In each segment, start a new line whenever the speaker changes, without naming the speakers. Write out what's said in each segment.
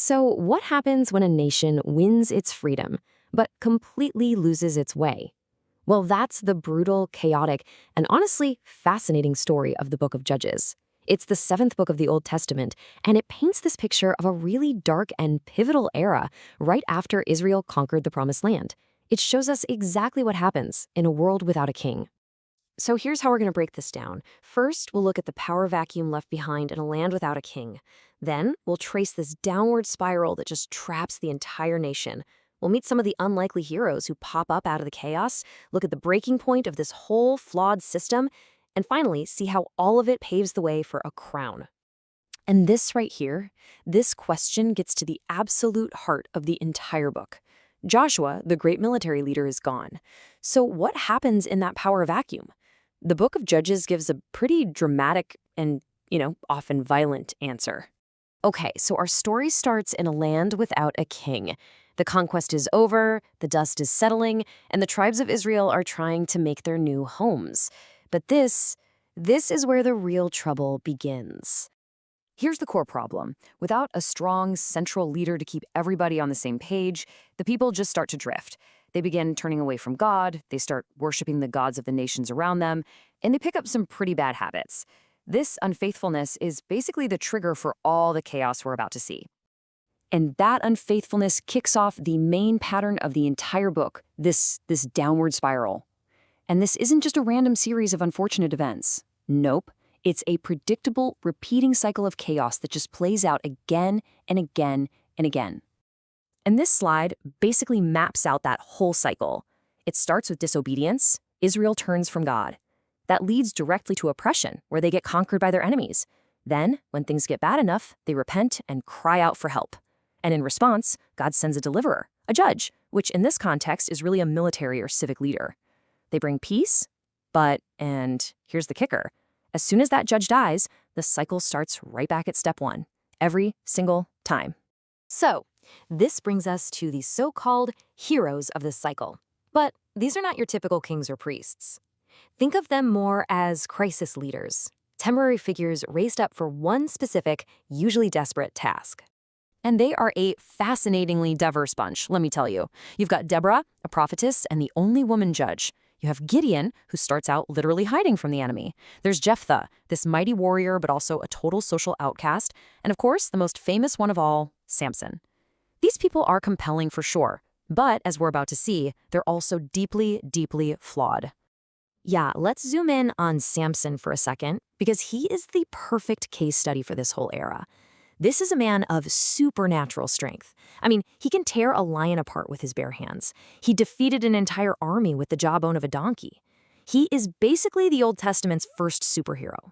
So, what happens when a nation wins its freedom, but completely loses its way? Well, that's the brutal, chaotic, and honestly fascinating story of the book of Judges. It's the seventh book of the Old Testament, and it paints this picture of a really dark and pivotal era right after Israel conquered the Promised Land. It shows us exactly what happens in a world without a king. So here's how we're going to break this down. First, we'll look at the power vacuum left behind in a land without a king. Then, we'll trace this downward spiral that just traps the entire nation. We'll meet some of the unlikely heroes who pop up out of the chaos, look at the breaking point of this whole flawed system, and finally, see how all of it paves the way for a crown. And this right here, this question gets to the absolute heart of the entire book. Joshua, the great military leader, is gone. So what happens in that power vacuum? The book of Judges gives a pretty dramatic and, often violent answer. Okay, so our story starts in a land without a king. The conquest is over, the dust is settling, and the tribes of Israel are trying to make their new homes. But this is where the real trouble begins. Here's the core problem. Without a strong central leader to keep everybody on the same page, the people just start to drift. They begin turning away from God, they start worshiping the gods of the nations around them, and they pick up some pretty bad habits. This unfaithfulness is basically the trigger for all the chaos we're about to see. And that unfaithfulness kicks off the main pattern of the entire book, this downward spiral. And this isn't just a random series of unfortunate events. Nope. It's a predictable, repeating cycle of chaos that just plays out again and again and again. And this slide basically maps out that whole cycle. It starts with disobedience. Israel turns from God. That leads directly to oppression, where they get conquered by their enemies. Then, when things get bad enough, they repent and cry out for help. And in response, God sends a deliverer, a judge, which in this context is really a military or civic leader. They bring peace, and here's the kicker, as soon as that judge dies, the cycle starts right back at step one, every single time. So, this brings us to the so-called heroes of this cycle. But these are not your typical kings or priests. Think of them more as crisis leaders, temporary figures raised up for one specific, usually desperate task. And they are a fascinatingly diverse bunch, let me tell you. You've got Deborah, a prophetess, and the only woman judge. You have Gideon, who starts out literally hiding from the enemy. There's Jephthah, this mighty warrior but also a total social outcast. And of course, the most famous one of all, Samson. These people are compelling for sure, but as we're about to see, they're also deeply, deeply flawed. Yeah, let's zoom in on Samson for a second, because he is the perfect case study for this whole era. This is a man of supernatural strength. I mean, he can tear a lion apart with his bare hands. He defeated an entire army with the jawbone of a donkey. He is basically the Old Testament's first superhero.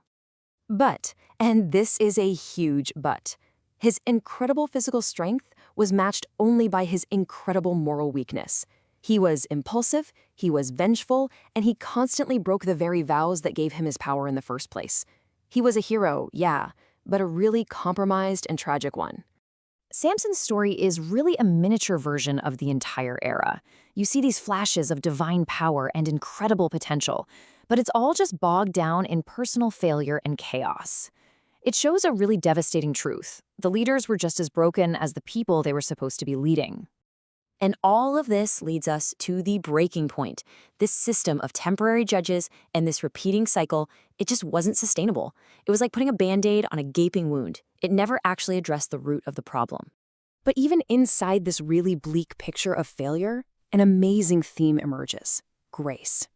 But, and this is a huge but, his incredible physical strength was matched only by his incredible moral weakness. He was impulsive, he was vengeful, and he constantly broke the very vows that gave him his power in the first place. He was a hero, yeah, but a really compromised and tragic one. Samson's story is really a miniature version of the entire era. You see these flashes of divine power and incredible potential, but it's all just bogged down in personal failure and chaos. It shows a really devastating truth. The leaders were just as broken as the people they were supposed to be leading. And all of this leads us to the breaking point. This system of temporary judges and this repeating cycle, it just wasn't sustainable. It was like putting a Band-Aid on a gaping wound. It never actually addressed the root of the problem. But even inside this really bleak picture of failure, an amazing theme emerges: grace.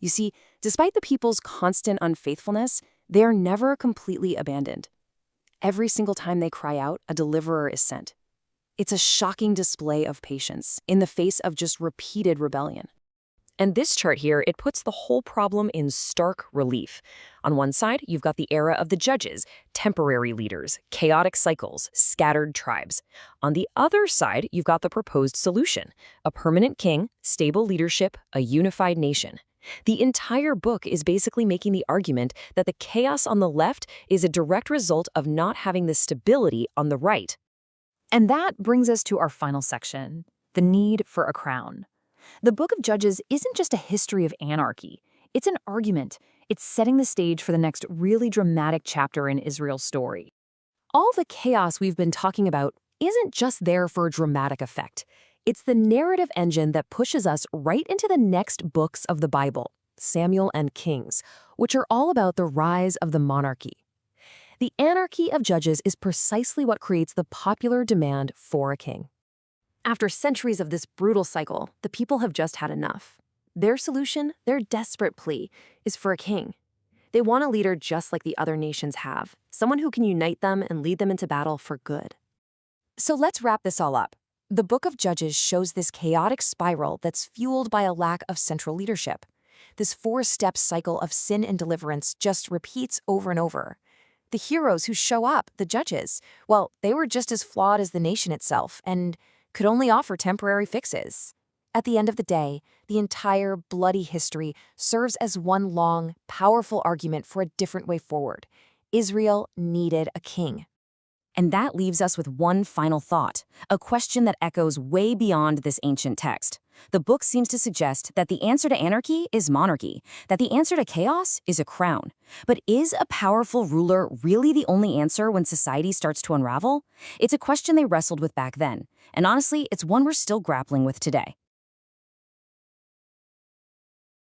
You see, despite the people's constant unfaithfulness, they are never completely abandoned. Every single time they cry out, a deliverer is sent. It's a shocking display of patience in the face of just repeated rebellion. And this chart here, it puts the whole problem in stark relief. On one side, you've got the era of the judges, temporary leaders, chaotic cycles, scattered tribes. On the other side, you've got the proposed solution: a permanent king, stable leadership, a unified nation. The entire book is basically making the argument that the chaos on the left is a direct result of not having the stability on the right. And that brings us to our final section, the need for a crown. The book of Judges isn't just a history of anarchy. It's an argument. It's setting the stage for the next really dramatic chapter in Israel's story. All the chaos we've been talking about, isn't just there for a dramatic effect. It's the narrative engine that pushes us right into the next books of the Bible, Samuel and Kings, which are all about the rise of the monarchy. The anarchy of Judges is precisely what creates the popular demand for a king. After centuries of this brutal cycle, the people have just had enough. Their solution, their desperate plea, is for a king. They want a leader just like the other nations have, someone who can unite them and lead them into battle for good. So let's wrap this all up. The Book of Judges shows this chaotic spiral that's fueled by a lack of central leadership. This four-step cycle of sin and deliverance just repeats over and over. The heroes who show up, the judges, well, they were just as flawed as the nation itself and could only offer temporary fixes. At the end of the day, the entire bloody history serves as one long, powerful argument for a different way forward. Israel needed a king. And that leaves us with one final thought, a question that echoes way beyond this ancient text. The book seems to suggest that the answer to anarchy is monarchy, that the answer to chaos is a crown. But is a powerful ruler really the only answer when society starts to unravel? It's a question they wrestled with back then, and honestly, it's one we're still grappling with today.